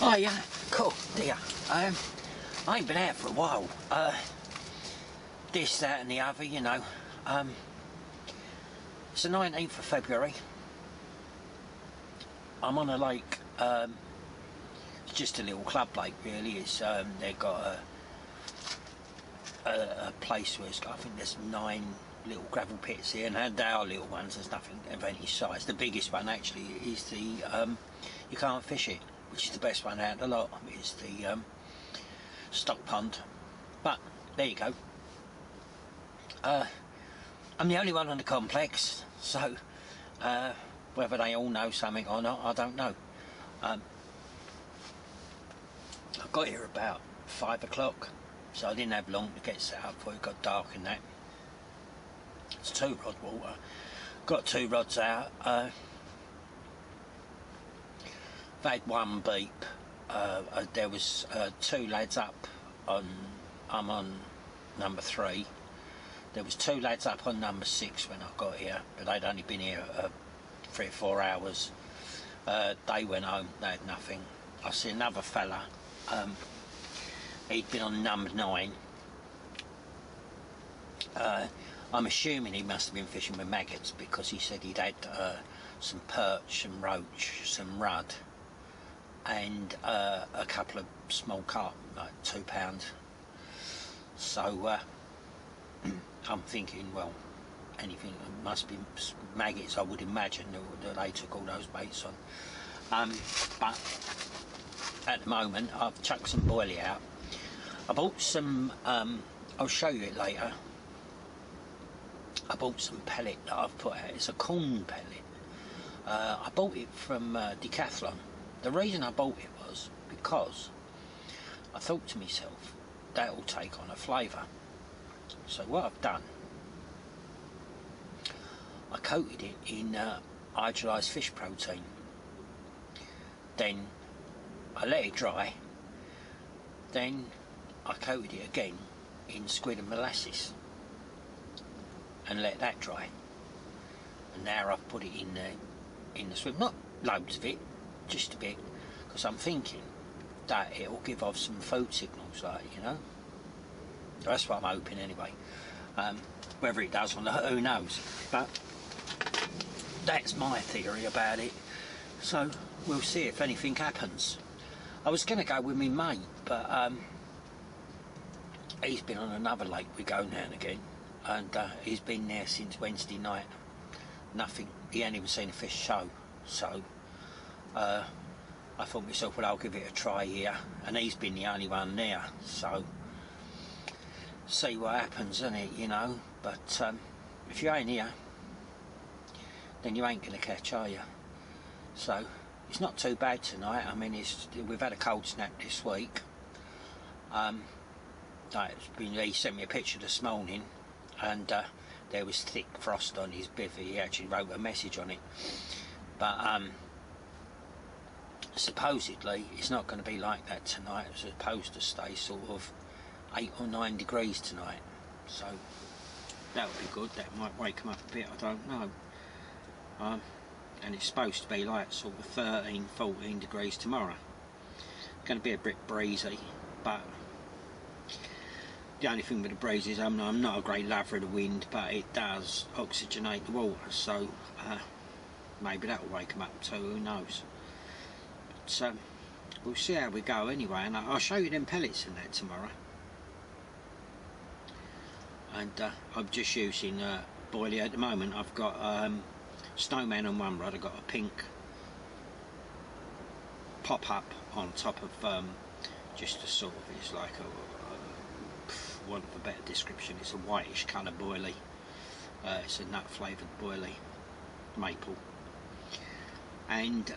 Oh yeah, cool, dear. I ain't been out for a while. This, that and the other, you know. It's the 19th of February. I'm on a lake. It's just a little club lake really. It's they've got a place where it's got, I think there's 9 little gravel pits here, and they are little ones. There's nothing of any size. The biggest one actually is the you can't fish it, which is the best one out of the lot. Is the stock pond. But there you go. I'm the only one on the complex, so whether they all know something or not, I don't know. I got here about 5 o'clock, so I didn't have long to get set up before it got dark and that. It's 2 rod water. Got 2 rods out. I've had 1 beep. There was 2 lads up on. I'm on number 3. There was 2 lads up on number 6 when I got here, but they'd only been here 3 or 4 hours. They went home. They had nothing. I see another fella. He'd been on number 9. I'm assuming he must have been fishing with maggots, because he said he'd had some perch, some roach, some rudd, and a couple of small carp, like 2 pound. So I'm thinking, well, anything, it must be maggots, I would imagine, that they took all those baits on. But at the moment I've chucked some boilie out. I bought some, I'll show you it later. I bought some pellet that I've put out. It's a corn pellet. I bought it from Decathlon. The reason I bought it was because I thought to myself, that'll take on a flavour. So what I've done, I coated it in hydrolyzed fish protein. Then I let it dry. Then I coated it again in squid and molasses and let that dry. And now I've put it in the swim. Not loads of it, just a bit, because I'm thinking that it will give off some food signals, like, you know. That's what I'm hoping anyway. Whether it does or not, who knows. But that's my theory about it. So we'll see if anything happens. I was going to go with my mate, but he's been on another lake we go now and again, and he's been there since Wednesday night. Nothing. He ain't even seen a fish show. So I thought myself, well, I'll give it a try here, and he's been the only one there. So see what happens, innit, you know. But if you ain't here, then you ain't going to catch, are you? So it's not too bad tonight. I mean, we've had a cold snap this week. He sent me a picture this morning, and there was thick frost on his bivvy. He actually wrote a message on it. But supposedly it's not going to be like that tonight. It's supposed to stay sort of 8 or 9 degrees tonight, so that would be good. That might wake them up a bit, I don't know. And it's supposed to be like sort of 13, 14 degrees tomorrow. It's going to be a bit breezy, but the only thing with the breeze is I'm not a great lover of the wind, but it does oxygenate the water, so maybe that will wake them up too, who knows. But we'll see how we go anyway, and I'll show you them pellets in that tomorrow. And I'm just using boilie at the moment. I've got Snowman on one rod. I've got a pink pop-up on top of just a sort of, it's like a want of a better description, it's a whitish colour boilie. It's a nut flavoured boilie, maple. And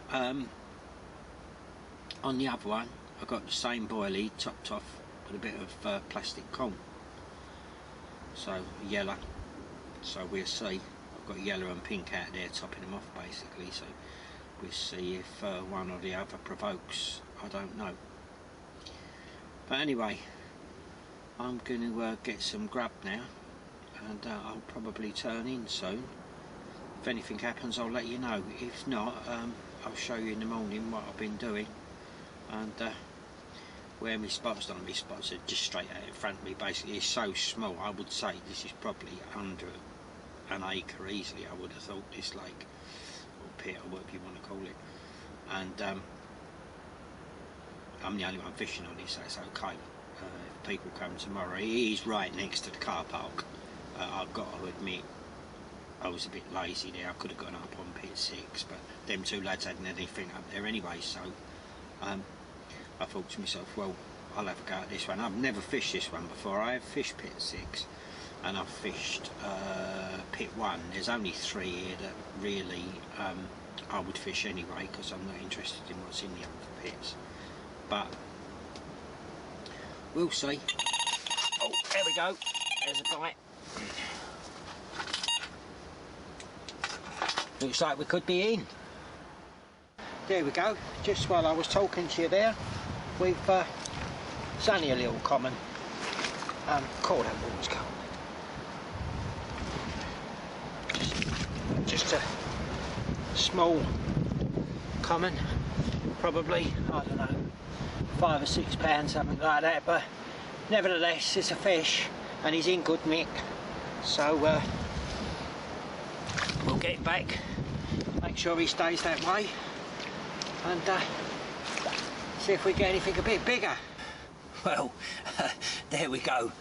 on the other one I've got the same boilie topped off with a bit of plastic corn, so yellow. So we'll see. I've got yellow and pink out there topping them off basically, so we'll see if one or the other provokes. I don't know. But anyway, I'm going to get some grub now, and I'll probably turn in soon. If anything happens, I'll let you know. If not, I'll show you in the morning what I've been doing. and where my spots are just straight out in front of me. Basically, it's so small. I would say this is probably under an acre easily. I would have thought, this lake or pit or whatever you want to call it, and I'm the only one fishing on it, so it's okay. If people come tomorrow, he is right next to the car park. I've got to admit, I was a bit lazy there. I could have gone up on pit 6, but them two lads hadn't anything up there anyway, so I thought to myself, well, I'll have a go at this one. I've never fished this one before. I have fished pit 6 and I've fished pit 1. There's only 3 here that really I would fish anyway, because I'm not interested in what's in the other pits, but we'll see. Oh, there we go, there's a bite. Looks like we could be in. There we go, just while I was talking to you there, we've it's only a little common, call that water's cold. Just a small common, probably, I don't know, 5 or 6 pounds, something like that, but nevertheless it's a fish and he's in good nick, so we'll get him back, make sure he stays that way, and see if we get anything a bit bigger. Well, there we go,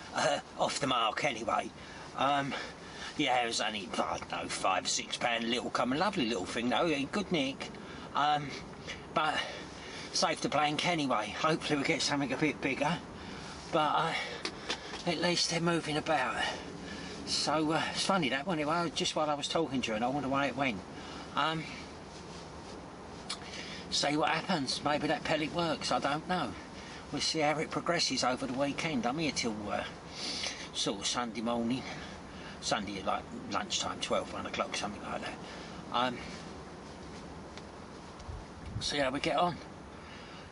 off the mark anyway. Yeah, it was only, I don't know, 5 or 6 pound little common, lovely little thing though, good nick, but safe to blank anyway. Hopefully we get something a bit bigger, but at least they're moving about. So it's funny that, wasn't it? Just while I was talking to her, and I wonder why it went. See what happens. Maybe that pellet works, I don't know. We'll see how it progresses over the weekend. I'm here till sort of Sunday morning. Sunday at like lunchtime, 12, 1 o'clock, something like that. See how we get on.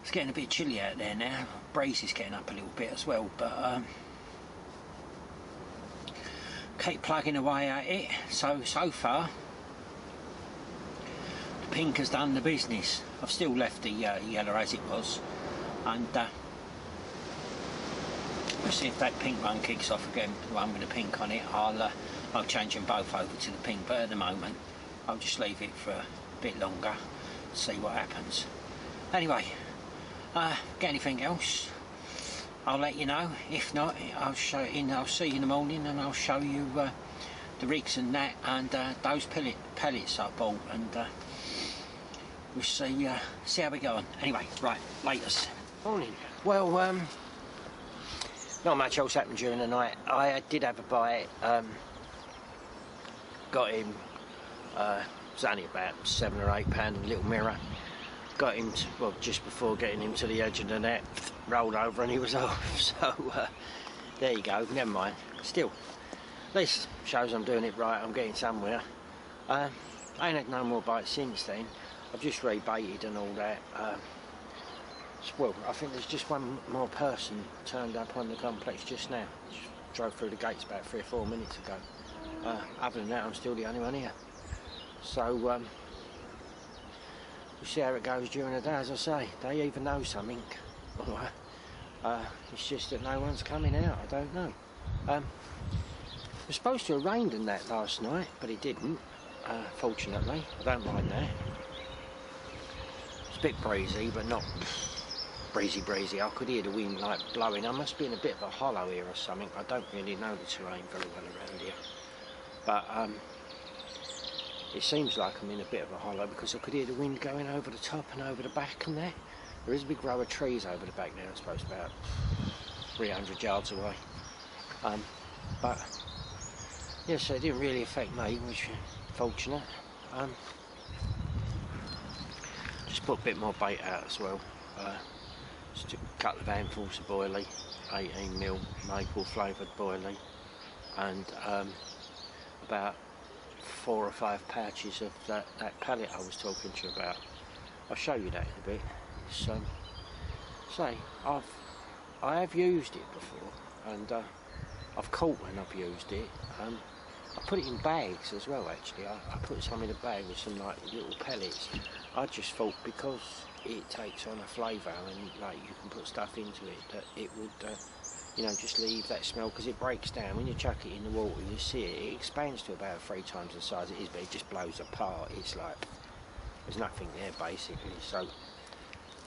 It's getting a bit chilly out there now. Breeze is getting up a little bit as well, but keep plugging away at it. So far the pink has done the business. I've still left the yellow as it was, and we'll see if that pink one kicks off again, the one with the pink on it. I'll change them both over to the pink, but at the moment I'll just leave it for a bit longer, see what happens. Anyway, get anything else, I'll let you know. If not, I'll see you in the morning, and I'll show you the rigs and that, and those pellets I bought, and we'll see how we go on. Anyway, right, latest. Morning. Well, not much else happened during the night. I did have a bite. Got him. It was only about 7 or 8 pound, a little mirror. Got him to, well, just before getting him to the edge of the net, rolled over and he was off. So there you go. Never mind. Still, at least shows I'm doing it right. I'm getting somewhere. I ain't had no more bites since then. I've just rebaited and all that. Well, I think there's just one more person turned up on the complex just now. Just drove through the gates about 3 or 4 minutes ago. Other than that, I'm still the only one here. So we'll see how it goes during the day. As I say, they even know something. It's just that no one's coming out. I don't know. It was supposed to have rained in that last night, but it didn't. Fortunately, I don't mind that. It's a bit breezy, but not breezy. I could hear the wind like blowing. I must be in a bit of a hollow here or something. I don't really know the terrain very well around here, but it seems like I'm in a bit of a hollow because I could hear the wind going over the top and over the back and there. There is a big row of trees over the back there, I suppose about 300 yards away. But yeah, so it didn't really affect me, which is fortunate. Just put a bit more bait out as well. Just a couple of handfuls of boilie, 18mm maple flavoured boilie, and about 4 or 5 pouches of that pellet I was talking to you about. I'll show you that in a bit. So, I have used it before, and I've caught when I've used it. I put it in bags as well. Actually, I put some in a bag with some like little pellets, I just thought because it takes on a flavour and like you can put stuff into it, that it would you know, just leave that smell, because it breaks down when you chuck it in the water. You see it expands to about 3 times the size it is, but it just blows apart. It's like there's nothing there basically. So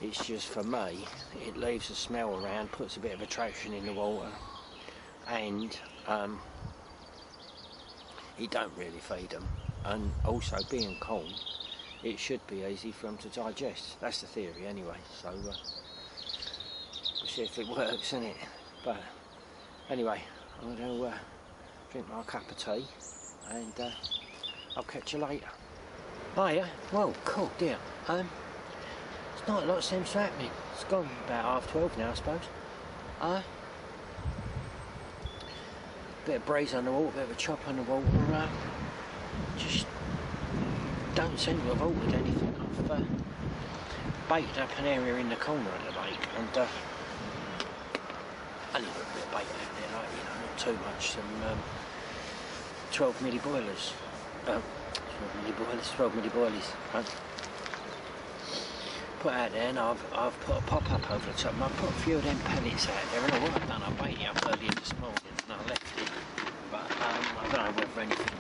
it's just, for me, it leaves a smell around, puts a bit of attraction in the water, and you don't really feed them. And also, being corn, it should be easy for them to digest. That's the theory anyway. So we'll see if it works, innit? But anyway, I'm going to drink my cup of tea, and I'll catch you later. Hiya. Well, cool, dear. It's not a lot seems to happening. It's gone about 12:30 now, I suppose. Bit of breeze on the water, bit of a chop on the water. Just don't seem to have altered anything. I've baited up an area in the corner of the lake, and only a little bit of bait out there, like, you know, not too much. Some 12 milli boilers. 12 milli boilies. Put out there, and I've put a pop-up over the top, and I've put a few of them pellets out there, and what I've done, I baited it up earlier this morning, and I left it, but I don't know whether anything,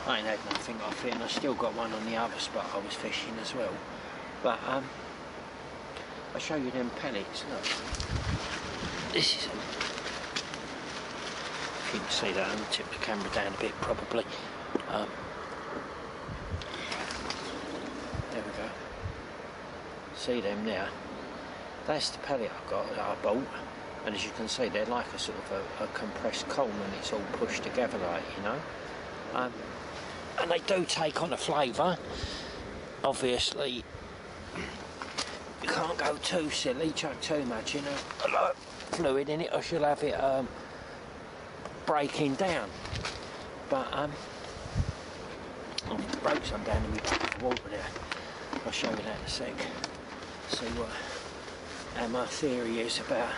I ain't had nothing off it, and I still got one on the other spot I was fishing as well, but I'll show you them pellets. Look, this is them. If you can see that, I'll tip the camera down a bit probably. There we go. See them there? That's the pellet I got that I bought, and as you can see, they're like a sort of a compressed coal, and it's all pushed together, like, you know. And they do take on a flavour. Obviously, you can't go too silly, chuck too much in a lot of fluid in it, or she'll have it breaking down. But I broke some down in my bucket of water there. I'll show you that in a sec. See what my theory is about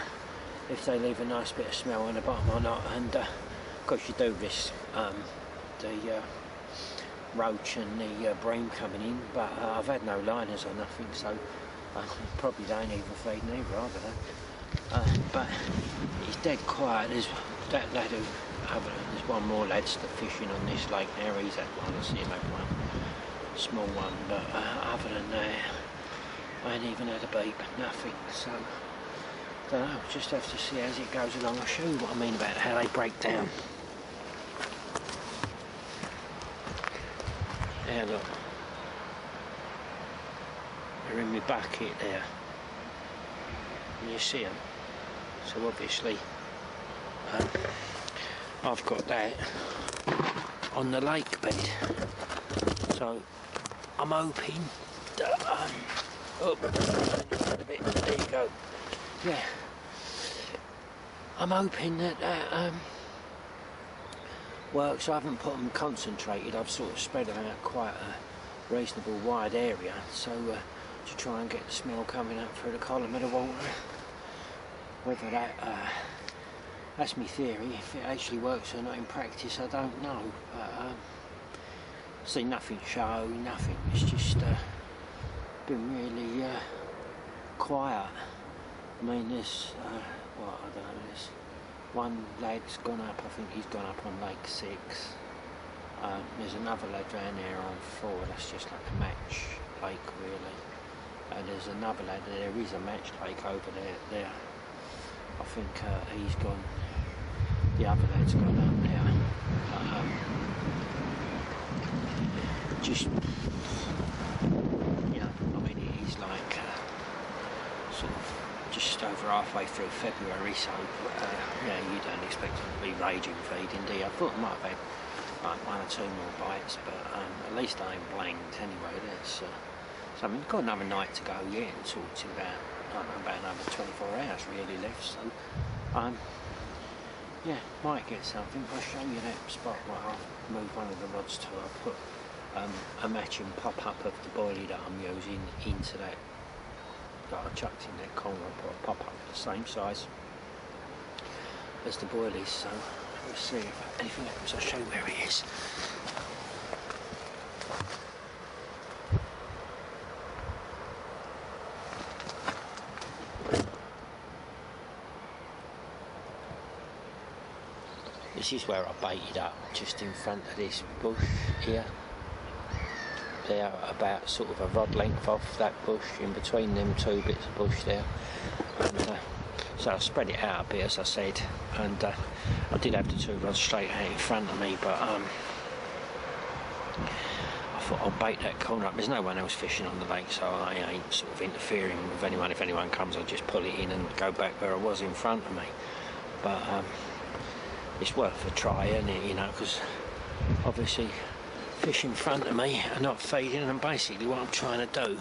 if they leave a nice bit of smell on the bottom or not. And of course you do risk the roach and the bream coming in, but I've had no liners or nothing, so probably don't even feed neither either though. But it's dead quiet. There's that lad who, there's one more lad's fishing on this lake now. He's had one, I see him have one, small one, but other than that, I ain't even had a beep, nothing. So don't know, just have to see as it goes along. I'll show you what I mean about how they break down. There, look, they're in my bucket there. Can you see them? So obviously I've got that on the lake bed. So I'm hoping that oh, a bit. There you go. Yeah, I'm hoping that that works. I haven't put them concentrated. I've sort of spread them out quite a reasonable wide area, so to try and get the smell coming up through the column of the water. Whether that that's my theory. If it actually works or not in practice, I don't know. But see, nothing show, nothing. It's just been really quiet. I mean, there's what, I don't know, there's one lad's gone up, I think he's gone up on Lake 6. There's another lad down there on 4, that's just like a match lake really. And there's another lad, there is a match lake over there. I think he's gone, the other lad's gone up there. Just, you know, I mean, he's like sort of just over halfway through February, so yeah, you don't expect them to be raging feeding, do you? I thought I might have had like 1 or 2 more bites, but at least I ain't blanked anyway. That's so I mean, got another night to go yet, and sort of about, I don't know, about another 24 hours really left, so yeah, might get something. I'll show you that spot where I'll move one of the rods to. I'll put a matching pop-up of the boilie that I'm using into that I chucked in that corner. I put a pop-up the same size as the boilies, so we'll see if anything happens. I'll show you where it is. This is where I baited up, just in front of this bush here. They're about sort of a rod length off that bush, in between them two bits of bush there. And, so I spread it out a bit, as I said, and I did have the two rods straight out in front of me, but I thought I'll bait that corner up. There's no one else fishing on the lake, so I ain't sort of interfering with anyone. If anyone comes, I'll just pull it in and go back where I was in front of me. But it's worth a try, isn't it, you know, because obviously fish in front of me are not feeding, and basically what I'm trying to do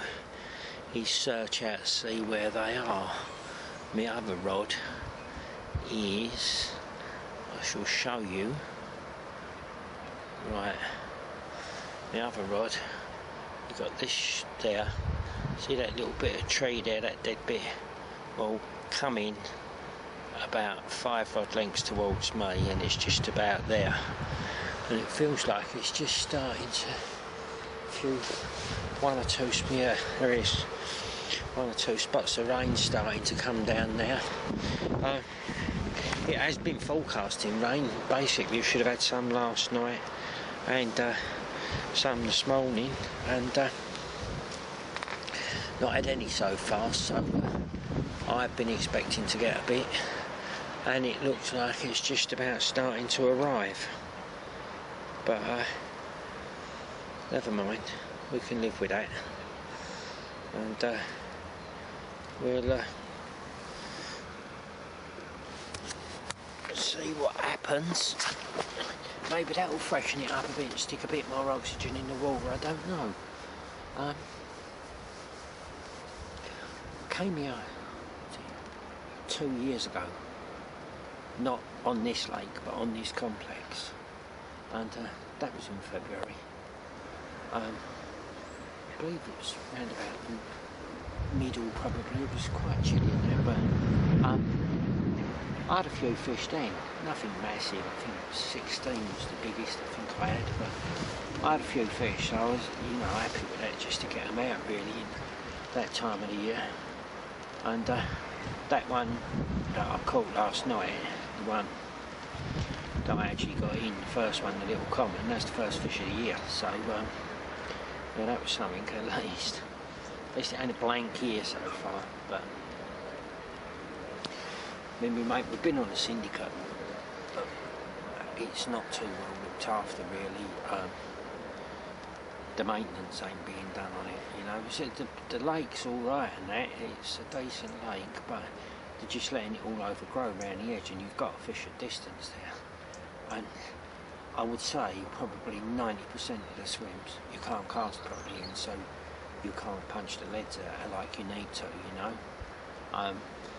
is search out to see where they are. My other rod is, I shall show you, right, my other rod, you've got this there, see that little bit of tree there, that dead bit, well, come in about 5 rod lengths towards me, and it's just about there, and it feels like it's just starting to, one or two, yeah, there is one or two spots of rain starting to come down now. It has been forecasting rain. Basically, we should have had some last night and some this morning, and not had any so far, so I've been expecting to get a bit, and it looks like it's just about starting to arrive, but never mind, we can live with that, and we'll see what happens. Maybe that will freshen it up a bit and stick a bit more oxygen in the water, I don't know. I came here 2 years ago, not on this lake but on this complex, and that was in February. I believe it was around about the middle, probably. It was quite chilly in there, but I had a few fish then, nothing massive. I think 16 was the biggest I think I had, but I had a few fish, so I was, you know, happy with that, just to get them out really in that time of the year. And that one that I caught last night, the one that I actually got in, the first one, the little common, that's the first fish of the year, so yeah, that was something at least. At least it ain't a blank year so far, but I mean, we've been on a syndicate, but it's not too well looked after really. The maintenance ain't being done on it, you know. So the lake's alright and that, it's a decent lake, but they're just letting it all overgrow around the edge, and you've got to fish a distance there. And I would say probably 90% of the swims you can't cast properly in, so you can't punch the leads out like you need to, you know.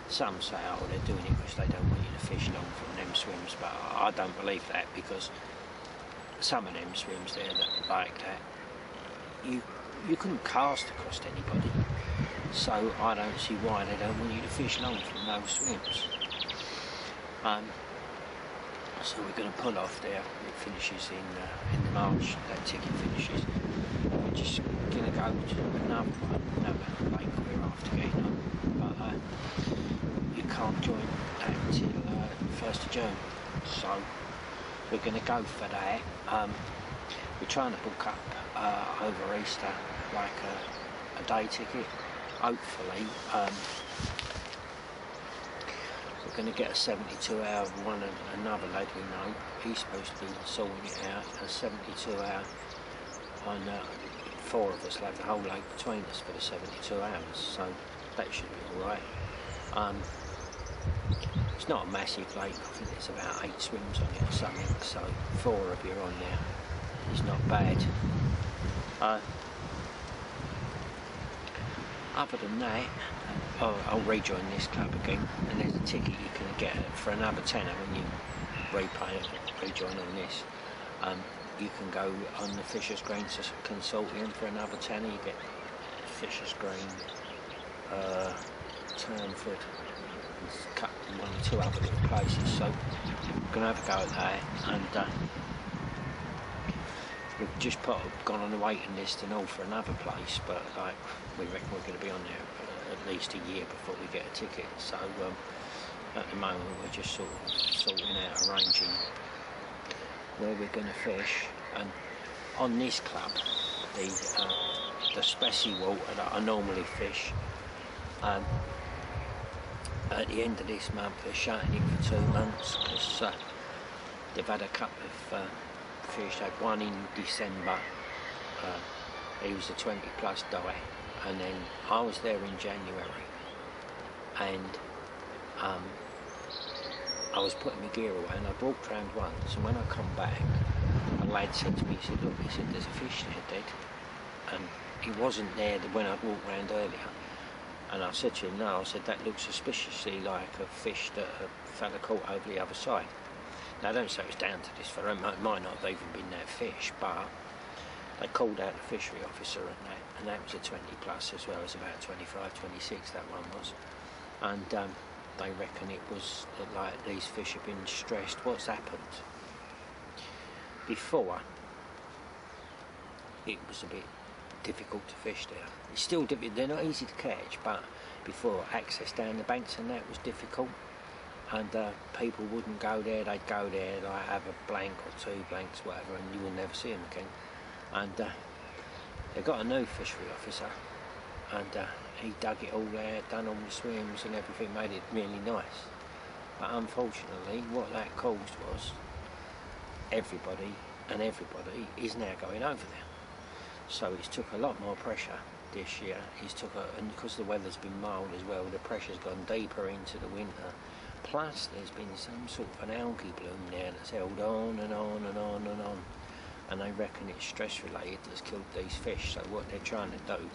Some say, oh, they're doing it because they don't want you to fish long from them swims, but I don't believe that, because some of them swims there that like that, you couldn't cast across anybody, so I don't see why they don't want you to fish long from those swims. So we're going to pull off there. It finishes in the March, that ticket finishes. We're just going to go to another lake we're after getting on, but you can't join that until 1st of June, so we're going to go for that. We're trying to book up over Easter like a day ticket, hopefully. We're going to get a 72-hour one, and another lad we know, he's supposed to be sorting it out, a 72-hour, and 4 of us will have the whole lake between us for the 72 hours, so that should be alright. It's not a massive lake, I think there's about 8 swims on it or something, so 4 of you on there is not bad. Other than that, I'll rejoin this club again, and there's a ticket you can get for another tenner when you rejoin on this. You can go on the Fisher's Green Consortium for another tenner. You get Fisher's Green, Turnford, and 1 or 2 other little places. So we're going to have a go at that, and we've just gone on the waiting list and all for another place, but like we reckon we're going to be on there at least a year before we get a ticket. So at the moment we're just sort of sorting out, arranging where we're going to fish, and on this club, the Spessy water that I normally fish, at the end of this month they're shutting it for 2 months because they've had a couple of fish. They've had one in December, he was a 20 plus die, and then I was there in January, and I was putting my gear away and I walked round once, and when I come back a lad said to me, he said, look, he said, there's a fish there dead, and he wasn't there when I'd walked round earlier. And I said to him, no, I said, that looks suspiciously like a fish that a fella caught over the other side. Now I don't say it was down to this fella, it might not have even been that fish, but they called out the fishery officer and that was a 20 plus as well, as about 25, 26 that one was. And they reckon it was like these fish have been stressed. What's happened? Before, it was a bit difficult to fish there. It's still difficult, they're not easy to catch, but before, access down the banks and that was difficult, and people wouldn't go there. They'd go there, like have a blank or 2 blanks, whatever, and you would never see them again. And they got a new fishery officer, and he dug it all there, done all the swims and everything, made it really nice. But unfortunately, what that caused was everybody is now going over there. So it's took a lot more pressure this year. And because the weather's been mild as well, the pressure's gone deeper into the winter. Plus there's been some sort of an algae bloom there that's held on and on and on and on. And they reckon it's stress related that's killed these fish. So what they're trying to do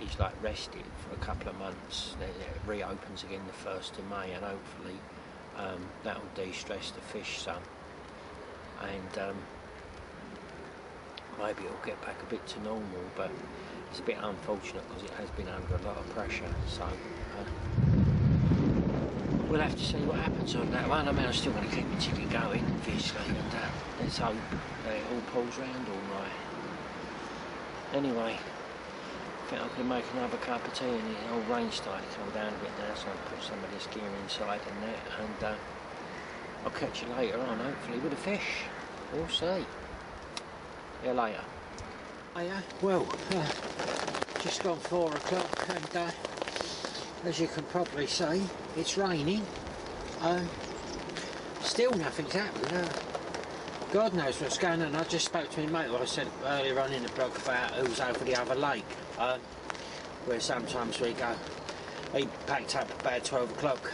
is like rest it for a couple of months. It reopens again the 1st of May, and hopefully that'll de-stress the fish some. And maybe it'll get back a bit to normal, but it's a bit unfortunate because it has been under a lot of pressure. So we'll have to see what happens on that one. I mean, I'm still going to keep my ticket going, obviously, and let's hope that it all pulls round all right. Anyway, I think I can make another cup of tea, and the old rain's starting to come down a bit now, so I'll put some of this gear inside and that, and I'll catch you later on, hopefully with a fish. We'll see. See you later. Hiya. Well, just gone 4 o'clock, and as you can probably see, it's raining. Still nothing's happened. God knows what's going on. I just spoke to my mate, what I said earlier on in the blog about who's over the other lake, where sometimes we go. He packed up about 12 o'clock.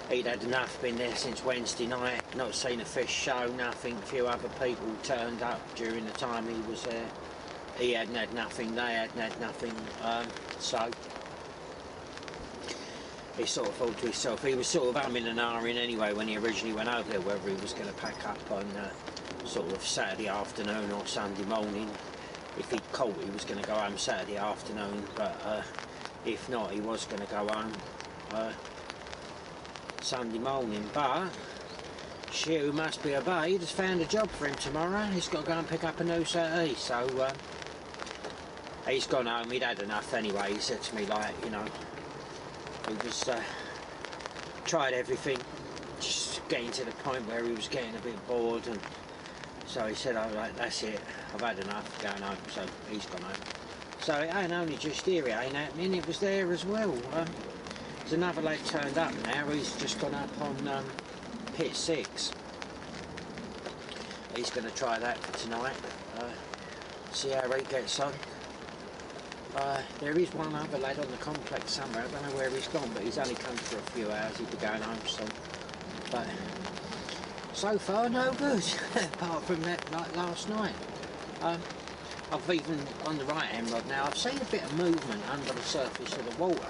He'd had enough, been there since Wednesday night, not seen a fish show, nothing. A few other people turned up during the time he was there. He hadn't had nothing, they hadn't had nothing, so he sort of thought to himself, he was sort of umming and ahhing anyway when he originally went over there, whether he was going to pack up on sort of Saturday afternoon or Sunday morning. If he caught, he was going to go home Saturday afternoon, but if not, he was going to go home Sunday morning. But she who must be obeyed has found a job for him tomorrow. He's got to go and pick up a new settee, so he's gone home. He'd had enough anyway. He said to me, like, you know, he was tried everything, just getting to the point where he was getting a bit bored, and so he said, oh, right, that's it, I've had enough, going home. So he's gone home. So it ain't only just here, it ain't happening, it was there as well. There's another lad turned up now. He's just gone up on pit 6. He's going to try that for tonight, see how he gets on. There is one other lad on the complex somewhere. I don't know where he's gone, but he's only come for a few hours. He'll be going home soon. But so far, no good. Apart from that, like last night. I've even on the right hand rod now. I've seen a bit of movement under the surface of the water.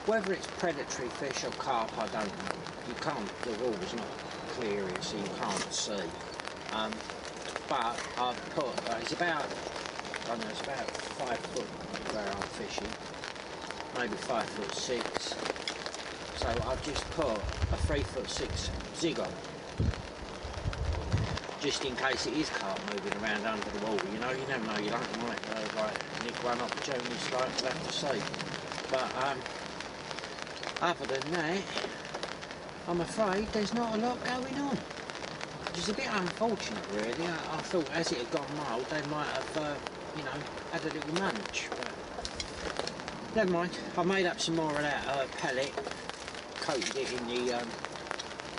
Whether it's predatory fish or carp, I don't know. You can't. The water's not clear here, so you can't see. But I've put. It's about. I don't know, it's about 5 foot where I'm fishing, maybe 5'6". So I've just put a 3'6" zig on, just in case it is carp moving around under the water. You know, you never know. You don't might like nick one opportunity strike. We'll have to see. But other than that, I'm afraid there's not a lot going on. Which is a bit unfortunate really. I thought as it had gone mild they might have, you know, had a little munch, but never mind. I made up some more of that pellet, coated it in the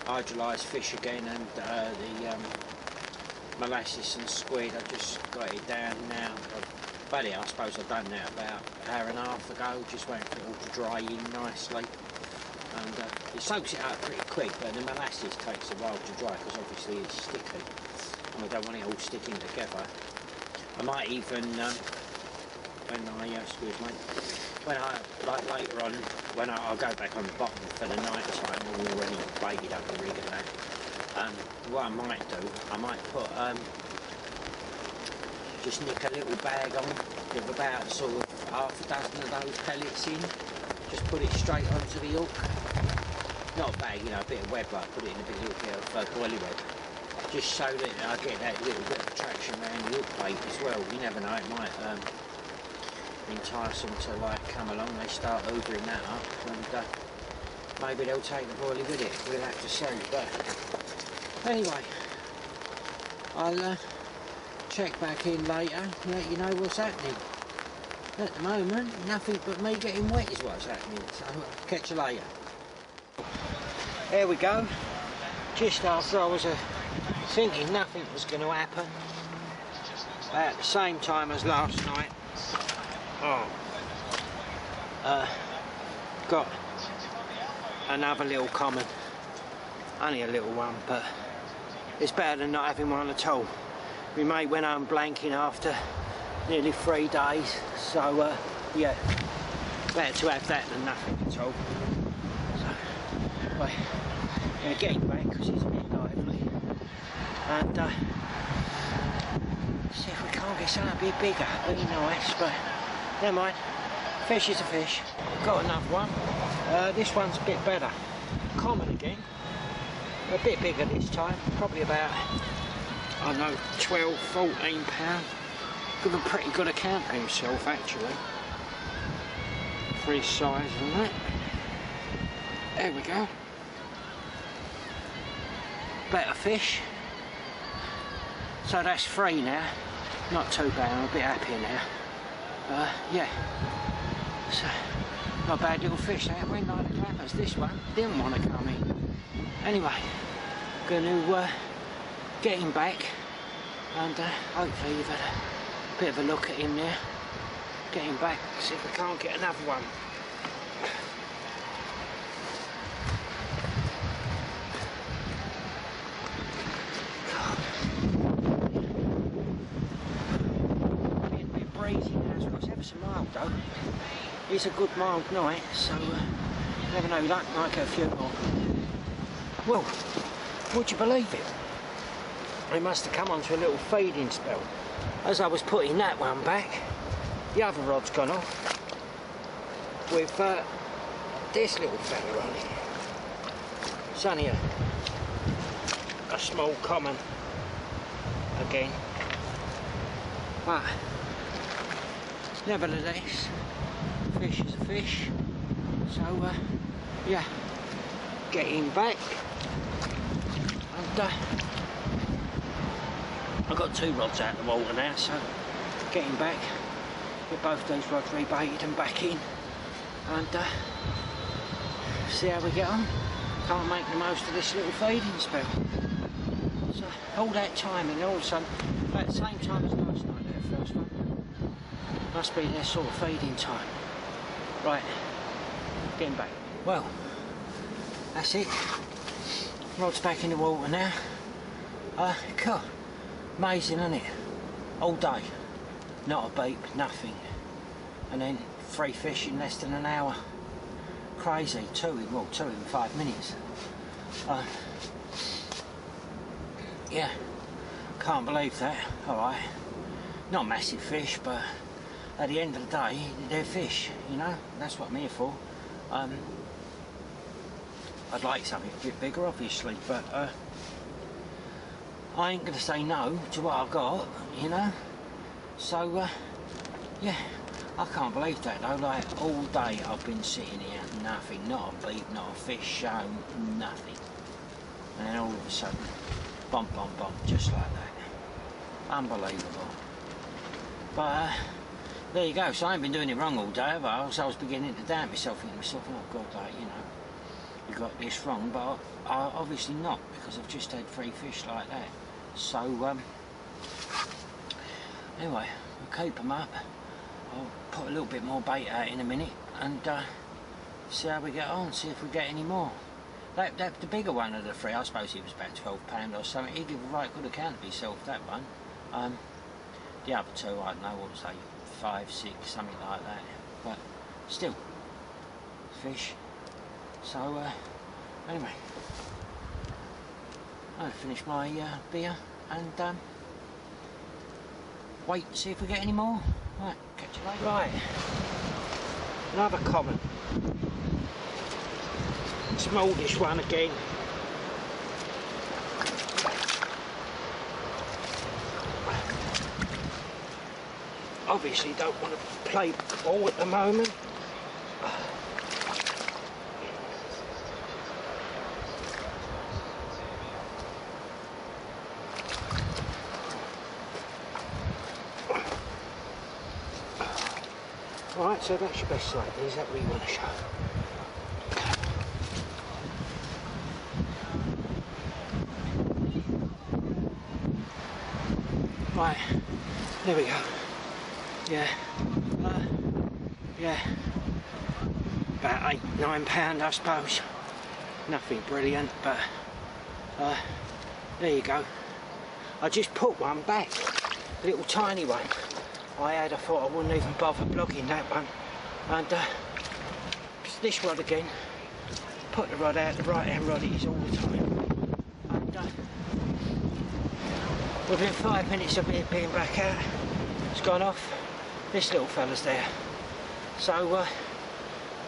hydrolyzed fish again, and the molasses and squid. I just got it down now. But I suppose I've done that about an hour and a half ago, just waiting for it all to dry in nicely. And it soaks it up pretty quick, but the molasses takes a while to dry because obviously it's sticky. And I don't want it all sticking together. I might even, when I, like later on, when I'll go back on the bottom for the night time, I'll already baited up the rig and that. What I might do, I might put, just nick a little bag on with about sort of half a dozen of those pellets in. Just put it straight onto the hook. Not a bag, you know, a bit of web, like put it in a bit of boilie web. Just so that I get that little bit of traction around the hook plate as well. You never know, it might entice them to like come along. They start hoovering that up, and maybe they'll take the boilie with it. We'll have to see. But anyway, I'll check back in later and let you know what's happening. At the moment, nothing but me getting wet is what's happening, so I'll catch you later. There we go. Just after I was thinking nothing was going to happen, at the same time as last night, got another little common. Only a little one, but it's better than not having one at all. My mate went home blanking after nearly 3 days, so yeah, better to have that than nothing at all. So, well, yeah, getting back because it's a bit lively, and see if we can't get something a bit bigger. It'd be nice, but never mind. Fish is a fish. Got another one. This one's a bit better. Common again. A bit bigger this time. Probably about, I don't know, 12, 14 pound. Give a pretty good account of himself actually, for his size and that. There we go. Better fish. So that's 3 now. Not too bad, I'm a bit happier now. Yeah. So, not a bad little fish that went like the clappers. This one didn't want to come in. Anyway, gonna get him back, and hopefully you've had a bit of a look at him there. Get him back, see if we can't get another one. Getting a bit breezy now, so it's ever so mild though. It's a good mild night, so never know, you might get a few more. Well, would you believe it? It must have come onto a little feeding spell. As I was putting that one back, the other rod's gone off with this little fella on it. It's only a small common again, but nevertheless, fish is a fish. So yeah, get him back, and I've got 2 rods out of the water now, so get him back, get both these rods rebaited and back in, and see how we get on. Can't make the most of this little feeding spell. So all that timing, all of a sudden, about the same time as last night, that first one, must be their sort of feeding time. Right, get him back. Well, that's it. Rod's back in the water now. God. Amazing, isn't it? All day, not a beep, nothing, and then 3 fish in less than an hour. Crazy. 2 in 5 minutes. Yeah, can't believe that. All right, not massive fish, but at the end of the day, they're fish. You know, that's what I'm here for. I'd like something a bit bigger, obviously, but I ain't gonna say no to what I've got, you know. So yeah, I can't believe that though, like all day I've been sitting here, nothing, not a beep, not a fish shown, nothing. And then all of a sudden, bump, bump, bump, just like that. Unbelievable. But there you go, so I ain't been doing it wrong all day, have I? So I was beginning to doubt myself, thinking to myself, oh God, like, you know, you got this wrong, but I obviously not, because I've just had 3 fish like that. So, anyway, we'll keep them up. I'll put a little bit more bait out in a minute and see how we get on, see if we get any more. The bigger one of the 3, I suppose it was about £12 or something. He gave a right good account of himself, that one. The other 2, I don't know, what was they, 5, 6, something like that. But still, fish. So anyway, I'll finish my beer and wait and see if we get any more. Right, catch you later. Right, another common. Smallish one again. Obviously don't want to play ball at the moment. Right, so that's your best sight. Is that what you want to show? Right, there we go. Yeah, yeah, about £8–9 I suppose. Nothing brilliant, but there you go. I just put one back, a little tiny one. I thought I wouldn't even bother blogging that one, and this rod again. Put the rod out, the right hand rod it is all the time, and within 5 minutes of it being back out, it's gone off. This little fella's there, so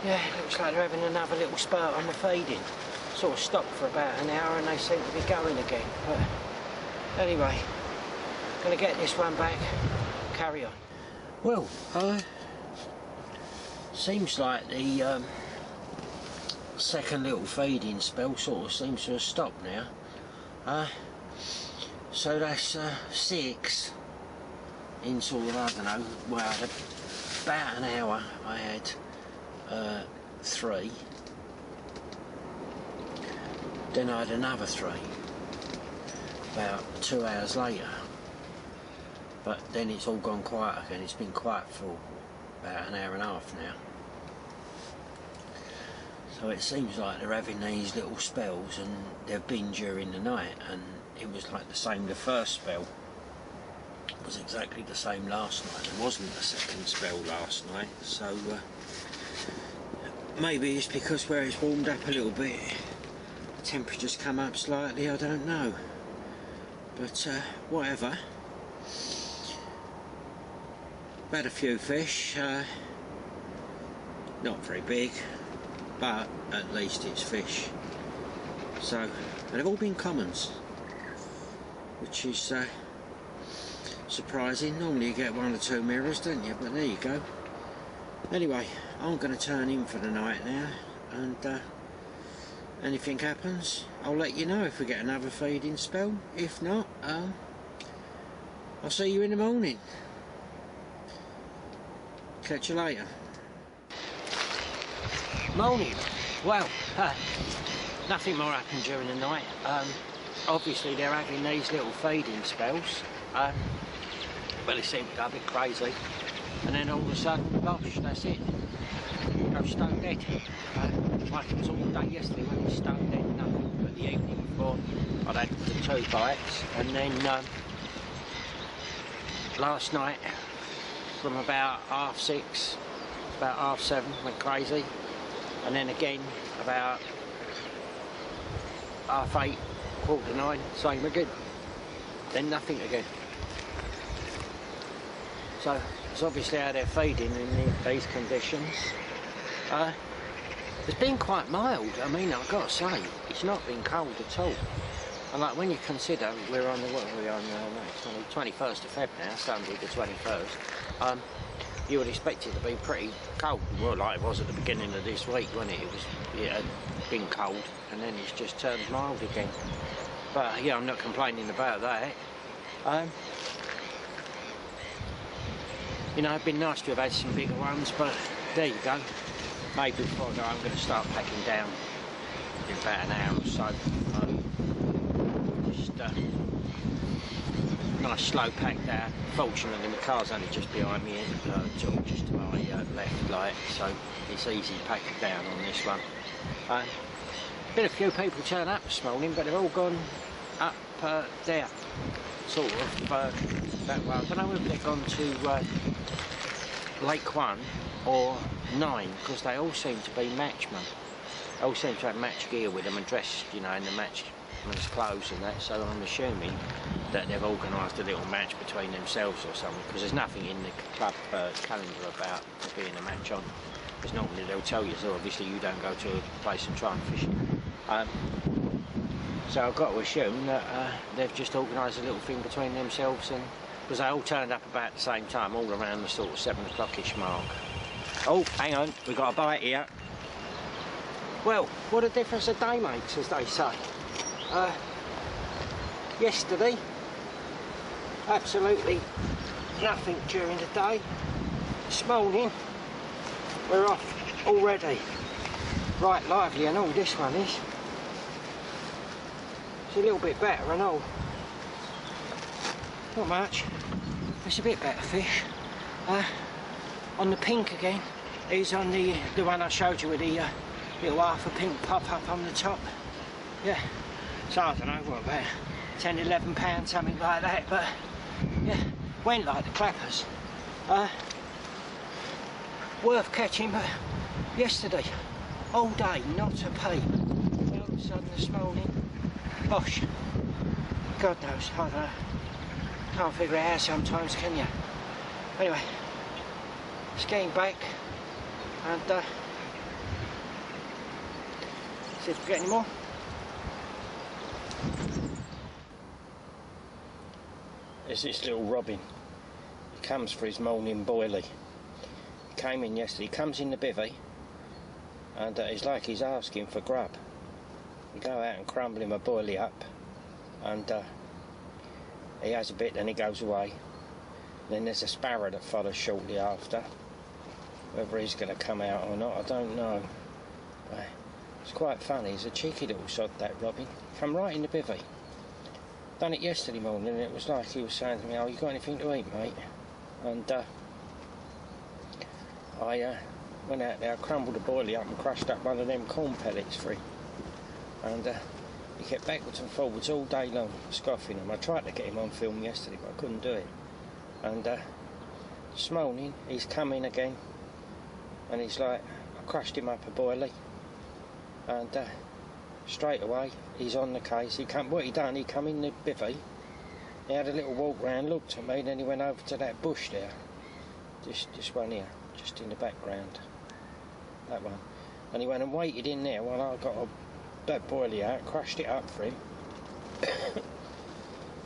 yeah, it looks like they're having another little spurt on the feeding. Sort of stopped for about an hour and they seem to be going again, but anyway, gonna get this one back. Carry on. Well, seems like the second little feeding spell sort of seems to have stopped now. So that's 6 in sort of, I don't know, well, about an hour I had 3. Then I had another 3 about 2 hours later. But then it's all gone quiet again. It's been quiet for about an hour and a half now. So it seems like they're having these little spells, and they've been during the night, and it was like the same. The first spell was exactly the same last night. There wasn't a second spell last night, so maybe it's because where it's warmed up a little bit, the temperature's come up slightly, I don't know. But whatever. Had a few fish, not very big, but at least it's fish. So, and they've all been commons, which is surprising. Normally you get 1 or 2 mirrors, don't you? But there you go. Anyway, I'm going to turn in for the night now, and anything happens, I'll let you know if we get another feeding spell. If not, I'll see you in the morning. Catch you later. Morning. Well, nothing more happened during the night. Obviously they're having these little feeding spells. Well, they seem to go a bit crazy. And then all of a sudden, gosh, that's it. Go stone dead. Like it was all day yesterday when it was stone dead. Nothing but the evening before I'd had the 2 bites. And then last night, from about 6:30, about 7:30, went crazy, and then again about 8:30, 8:45, same again, then nothing again. So it's obviously how they're feeding in these conditions. It's been quite mild. I mean, I've got to say, it's not been cold at all. And like when you consider we're on the, what are we on now? No, 21st of Feb now, Sunday the 21st. you would expect it to be pretty cold. Well, like it was at the beginning of this week, wasn't it? It had been cold, and then it's just turned mild again. But yeah, I'm not complaining about that. You know, it'd been nice to have had some bigger ones, but there you go. Maybe before I go, I'm going to start packing down in about an hour or so. Just nice slow pack down. Fortunately, my car's only just behind me, sort of just to my left, like, so it's easy to pack it down on this one. Been a few people turn up this morning, but they've all gone up there, sort of that way. I don't know whether they've gone to Lake 1 or 9, because they all seem to be matchmen. They all seem to have match gear with them and dressed, you know, in the matchmen's clothes and that, so I'm assuming that they've organised a little match between themselves or something, because there's nothing in the club calendar about there being a match on. Because normally they'll tell you, so obviously you don't go to a place and try and fish. So I've got to assume that they've just organised a little thing between themselves, and because they all turned up about the same time, all around the sort of 7 o'clock-ish mark. Oh, hang on, we've got a bite here. Well, what a difference a day makes, as they say. Yesterday, absolutely nothing during the day. This morning, we're off already. Right lively and all, this one is. It's a little bit better and all. Not much. It's a bit better fish. On the pink again. He's on the one I showed you with the little half a pink pop up on the top. Yeah. So I don't know, what about 10, 11 pounds, something like that, but yeah, went like the clappers. Worth catching, but yesterday, all day, not a peep. All of a sudden this morning, bosh. God knows, I don't know. Can't figure it out sometimes, can you? Anyway, just getting back and see if we get any more. There's this little robin. He comes for his morning boilie. He came in yesterday. He comes in the bivvy, and it's like he's asking for grub. You go out and crumble him a boilie up, and he has a bit, then he goes away. Then there's a sparrow that follows shortly after. Whether he's going to come out or not, I don't know. It's quite funny. He's a cheeky little sod, that robin. Come right in the bivvy. Done it yesterday morning, and it was like he was saying to me, "Oh, you got anything to eat, mate?" And I went out there, crumbled a boilie up and crushed up one of them corn pellets for him. And he kept backwards and forwards all day long, scoffing them. I tried to get him on film yesterday, but I couldn't do it. And this morning, he's come in again, and he's like, I crushed him up a boilie, and straight away, he's on the case. What he done, he come in the bivvy, he had a little walk round, looked at me, then he went over to that bush there. This one here, just in the background. That one. And he went and waited in there while I got that boilie out, crushed it up for him.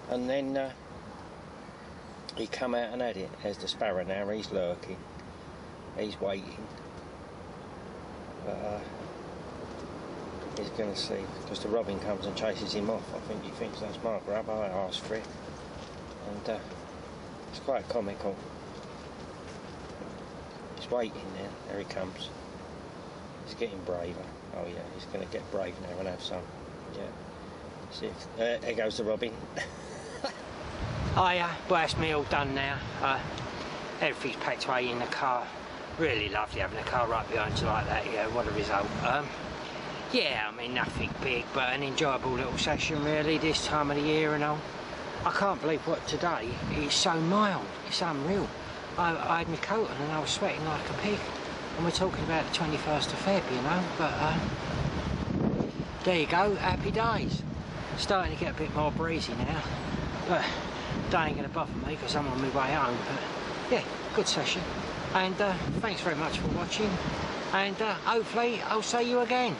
And then he come out and had it. There's the sparrow now, he's lurking. He's waiting. But he's going to see, because the robin comes and chases him off. I think he thinks that's my grub. I asked for it. And it's quite comical. He's waiting there. There he comes. He's getting braver. Oh yeah, he's going to get brave now and have some. Yeah. See if there goes the robin. Oh yeah, well that's me all done now. Everything's packed away in the car. Really lovely having a car right behind you like that. Yeah, what a result. Yeah, I mean nothing big, but an enjoyable little session really this time of the year and all. I can't believe what today is so mild. It's unreal. I had my coat on and I was sweating like a pig. And we're talking about the 21st of Feb, you know, but there you go, happy days. Starting to get a bit more breezy now, but that ain't going to bother me because I'm on my way home. But yeah, good session. And thanks very much for watching, and hopefully I'll see you again.